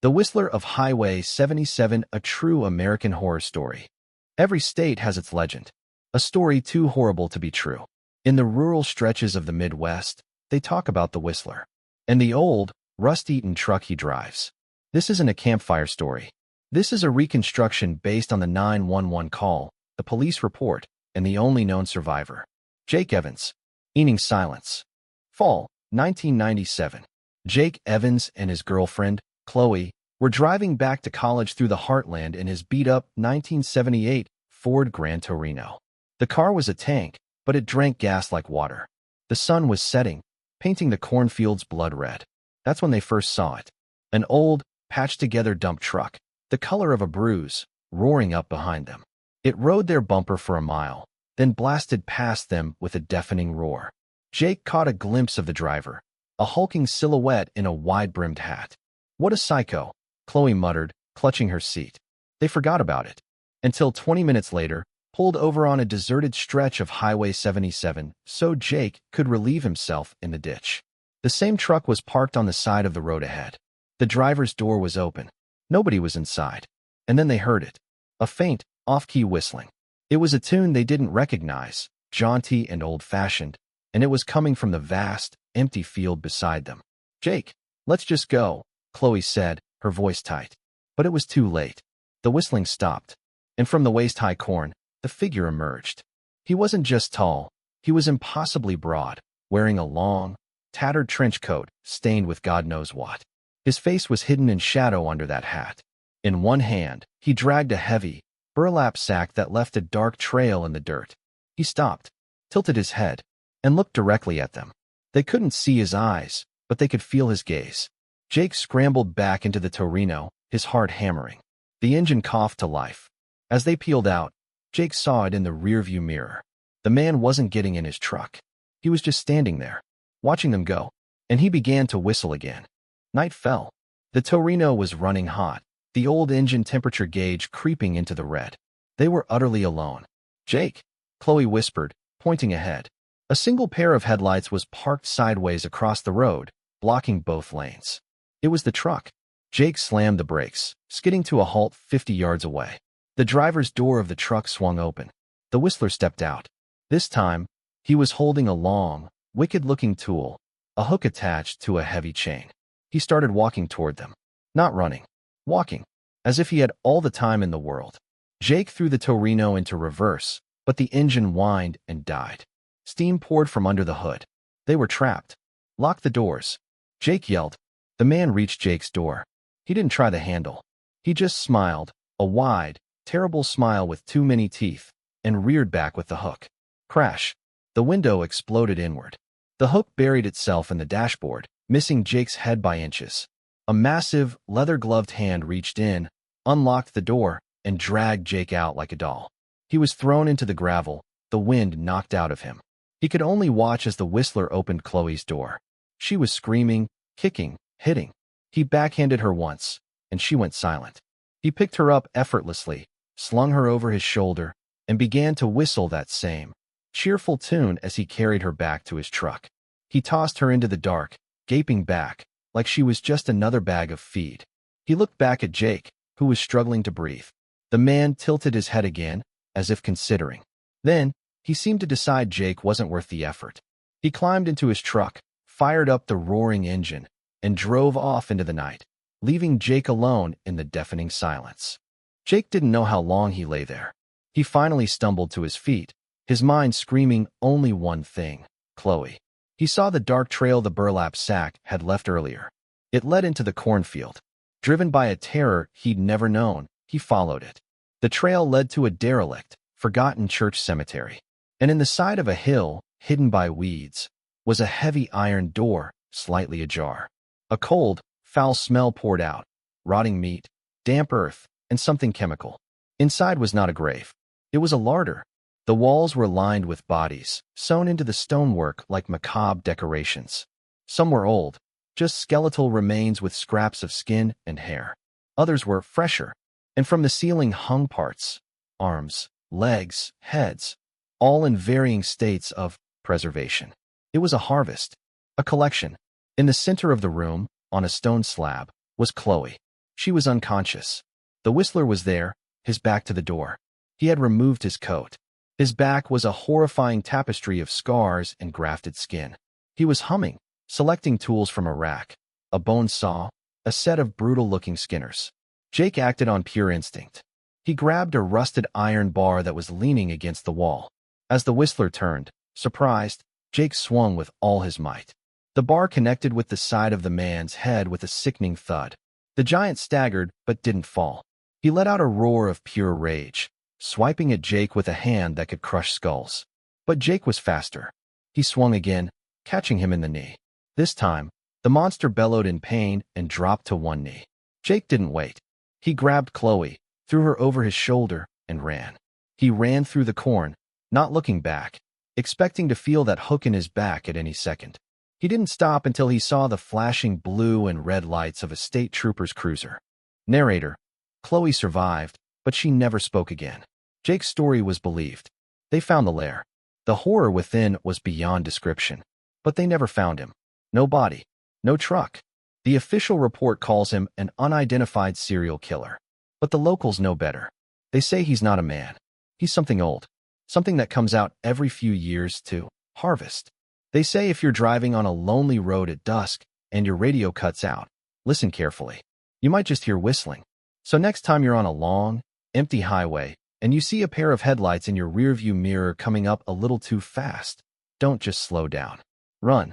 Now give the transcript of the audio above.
The Whistler of Highway 77, a true American horror story. Every state has its legend, a story too horrible to be true. In the rural stretches of the Midwest, they talk about the Whistler and the old, rust-eaten truck he drives. This isn't a campfire story. This is a reconstruction based on the 911 call, the police report, and the only known survivor, Jake Evans. Eating silence. Fall, 1997. Jake Evans and his girlfriend, Chloe, were driving back to college through the heartland in his beat-up 1978 Ford Gran Torino. The car was a tank, but it drank gas like water. The sun was setting, painting the cornfields blood red. That's when they first saw it. An old, patched-together dump truck, the color of a bruise, roaring up behind them. It rode their bumper for a mile, then blasted past them with a deafening roar. Jake caught a glimpse of the driver, a hulking silhouette in a wide-brimmed hat. "What a psycho," Chloe muttered, clutching her seat. They forgot about it, until 20 minutes later, pulled over on a deserted stretch of Highway 77 so Jake could relieve himself in the ditch. The same truck was parked on the side of the road ahead. The driver's door was open. Nobody was inside. And then they heard it. A faint, off-key whistling. It was a tune they didn't recognize, jaunty and old-fashioned, and it was coming from the vast, empty field beside them. "Jake, let's just go," Chloe said, her voice tight. But it was too late. The whistling stopped, and from the waist-high corn, the figure emerged. He wasn't just tall, he was impossibly broad, wearing a long, tattered trench coat stained with God knows what. His face was hidden in shadow under that hat. In one hand, he dragged a heavy, burlap sack that left a dark trail in the dirt. He stopped, tilted his head, and looked directly at them. They couldn't see his eyes, but they could feel his gaze. Jake scrambled back into the Torino, his heart hammering. The engine coughed to life. As they peeled out, Jake saw it in the rearview mirror. The man wasn't getting in his truck. He was just standing there, watching them go, and he began to whistle again. Night fell. The Torino was running hot, the old engine temperature gauge creeping into the red. They were utterly alone. "Jake," Chloe whispered, pointing ahead. A single pair of headlights was parked sideways across the road, blocking both lanes. It was the truck. Jake slammed the brakes, skidding to a halt 50 yards away. The driver's door of the truck swung open. The Whistler stepped out. This time, he was holding a long, wicked-looking tool, a hook attached to a heavy chain. He started walking toward them. Not running. Walking. As if he had all the time in the world. Jake threw the Torino into reverse, but the engine whined and died. Steam poured from under the hood. They were trapped. "Lock the doors," Jake yelled. The man reached Jake's door. He didn't try the handle. He just smiled, a wide, terrible smile with too many teeth, and reared back with the hook. Crash. The window exploded inward. The hook buried itself in the dashboard, missing Jake's head by inches. A massive, leather-gloved hand reached in, unlocked the door, and dragged Jake out like a doll. He was thrown into the gravel, the wind knocked out of him. He could only watch as the Whistler opened Chloe's door. She was screaming, kicking, hitting. He backhanded her once, and she went silent. He picked her up effortlessly, slung her over his shoulder, and began to whistle that same, cheerful tune as he carried her back to his truck. He tossed her into the dark, gaping back, like she was just another bag of feed. He looked back at Jake, who was struggling to breathe. The man tilted his head again, as if considering. Then, he seemed to decide Jake wasn't worth the effort. He climbed into his truck, fired up the roaring engine, and drove off into the night, leaving Jake alone in the deafening silence. Jake didn't know how long he lay there. He finally stumbled to his feet, his mind screaming only one thing: Chloe. He saw the dark trail the burlap sack had left earlier. It led into the cornfield. Driven by a terror he'd never known, he followed it. The trail led to a derelict, forgotten church cemetery. And in the side of a hill, hidden by weeds, was a heavy iron door, slightly ajar. A cold, foul smell poured out: rotting meat, damp earth, and something chemical. Inside was not a grave. It was a larder. The walls were lined with bodies, sewn into the stonework like macabre decorations. Some were old, just skeletal remains with scraps of skin and hair. Others were fresher, and from the ceiling hung parts: arms, legs, heads, all in varying states of preservation. It was a harvest, a collection. In the center of the room, on a stone slab, was Chloe. She was unconscious. The Whistler was there, his back to the door. He had removed his coat. His back was a horrifying tapestry of scars and grafted skin. He was humming, selecting tools from a rack, a bone saw, a set of brutal-looking skinners. Jake acted on pure instinct. He grabbed a rusted iron bar that was leaning against the wall. As the Whistler turned, surprised, Jake swung with all his might. The bar connected with the side of the man's head with a sickening thud. The giant staggered but didn't fall. He let out a roar of pure rage, swiping at Jake with a hand that could crush skulls. But Jake was faster. He swung again, catching him in the knee. This time, the monster bellowed in pain and dropped to one knee. Jake didn't wait. He grabbed Chloe, threw her over his shoulder, and ran. He ran through the corn, not looking back, expecting to feel that hook in his back at any second. He didn't stop until he saw the flashing blue and red lights of a state trooper's cruiser. Narrator: Chloe survived, but she never spoke again. Jake's story was believed. They found the lair. The horror within was beyond description. But they never found him. No body. No truck. The official report calls him an unidentified serial killer. But the locals know better. They say he's not a man. He's something old. Something that comes out every few years to harvest. They say if you're driving on a lonely road at dusk and your radio cuts out, listen carefully. You might just hear whistling. So next time you're on a long, empty highway and you see a pair of headlights in your rearview mirror coming up a little too fast, don't just slow down. Run.